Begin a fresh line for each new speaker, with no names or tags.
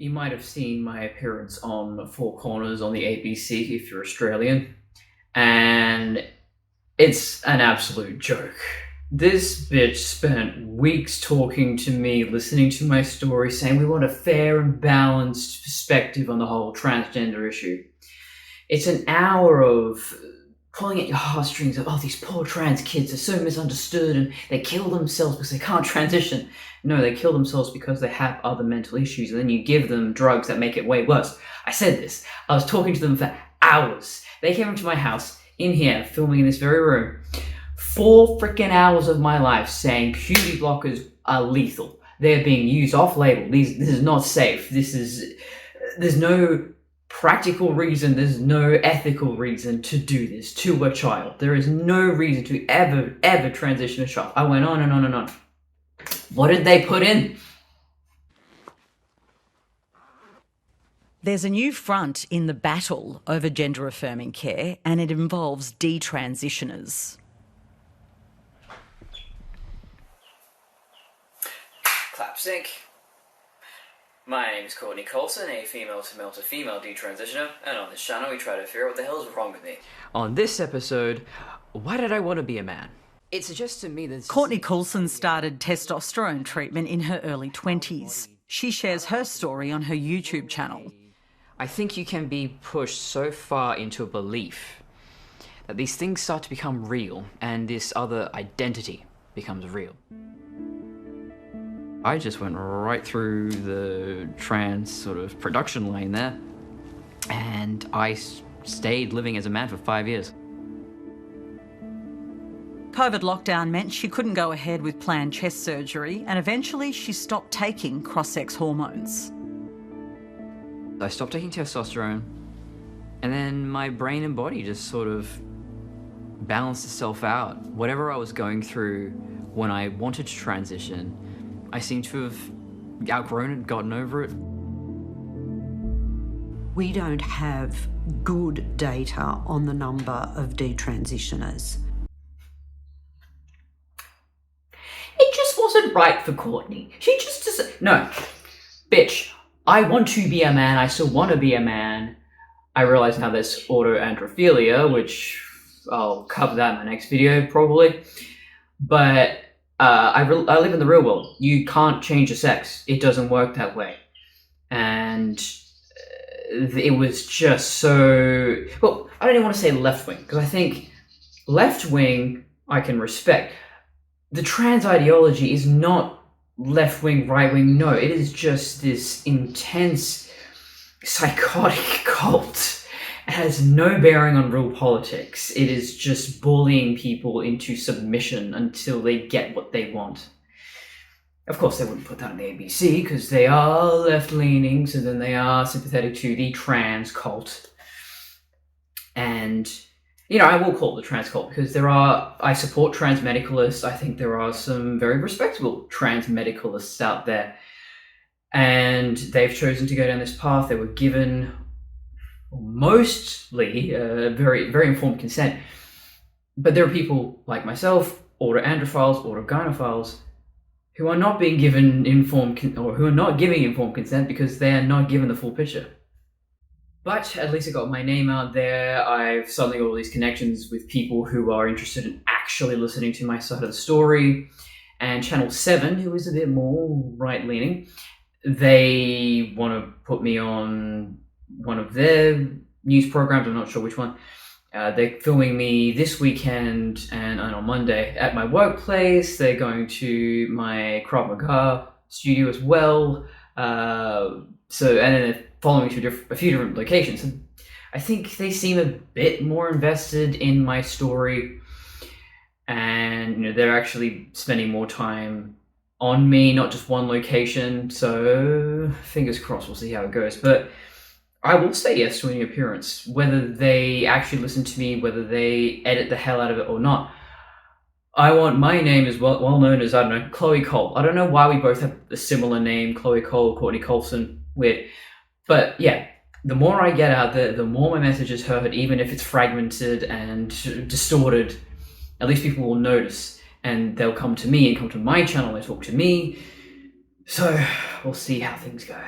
You might have seen my appearance on Four Corners on the ABC if you're Australian, and it's an absolute joke. This bitch spent weeks talking to me, listening to my story, saying we want a fair and balanced perspective on the whole transgender issue. It's an hour of pulling at your heartstrings of, oh, these poor trans kids are so misunderstood and they kill themselves because they can't transition. No, they kill themselves because they have other mental issues, and then you give them drugs that make it way worse. I said this. I was talking to them for hours. They came into my house, in here, filming in this very room. 4 freaking hours of my life saying puberty blockers are lethal. They're being used off-label. This is not safe. There's no practical reason, there's no ethical reason to do this to a child. There is no reason to ever transition a child. I went on and on and on. What did they put in?
There's a new front in the battle over gender-affirming care, and it involves detransitioners.
Clap sync. My name is Courtney Colson, a female-to-male to female detransitioner, and on this channel we try to figure out what the hell is wrong with me. On this episode, why did I want to be a man? It suggests to me that...
Courtney Coulson started testosterone treatment in her early 20s. She shares her story on her YouTube channel.
I think you can be pushed so far into a belief that these things start to become real, and this other identity becomes real. I just went right through the trans sort of production line there, and I stayed living as a man for 5 years.
COVID lockdown meant she couldn't go ahead with planned chest surgery, and eventually she stopped taking cross-sex hormones.
I stopped taking testosterone, and then my brain and body just sort of balanced itself out. Whatever I was going through when I wanted to transition, I seem to have outgrown it, gotten over it.
We don't have good data on the number of detransitioners.
It just wasn't right for Courtney. She just doesn't... No. Bitch, I want to be a man. I still want to be a man. I realize now there's autoandrophilia, which I'll cover that in my next video, probably. But... I live in the real world. You can't change your sex. It doesn't work that way. And it was just so... Well, I don't even want to say left-wing, because I think left-wing I can respect. The trans ideology is not left-wing, right-wing. No, it is just this intense, psychotic cult. It has no bearing on real politics. It is just bullying people into submission until they get what they want. Of course, they wouldn't put that on the ABC because they are left-leaning, so then they are sympathetic to the trans cult. And, you know, I will call it the trans cult because I support trans medicalists. I think there are some very respectable trans medicalists out there. And they've chosen to go down this path. They were given... mostly very, very informed consent. But there are people like myself, autoandrophiles, autogynephiles, who are not being given who are not giving informed consent because they are not given the full picture. But at least I got my name out there. I've suddenly got all these connections with people who are interested in actually listening to my side of the story. And Channel 7, who is a bit more right-leaning, they want to put me on one of their news programs, I'm not sure which one. They're filming me this weekend and on Monday at my workplace. They're going to my Krav Maga studio as well. And then they're following me to a few different locations. And I think they seem a bit more invested in my story, and you know, they're actually spending more time on me, not just one location. So fingers crossed, we'll see how it goes. But I will say yes to any appearance, whether they actually listen to me, whether they edit the hell out of it or not. I want my name as well known as, I don't know, Chloe Cole. I don't know why we both have a similar name, Chloe Cole, Courtney Colson, weird. But yeah, the more I get out there, the more my message is heard, even if it's fragmented and distorted. At least people will notice, and they'll come to me and come to my channel and talk to me. So we'll see how things go.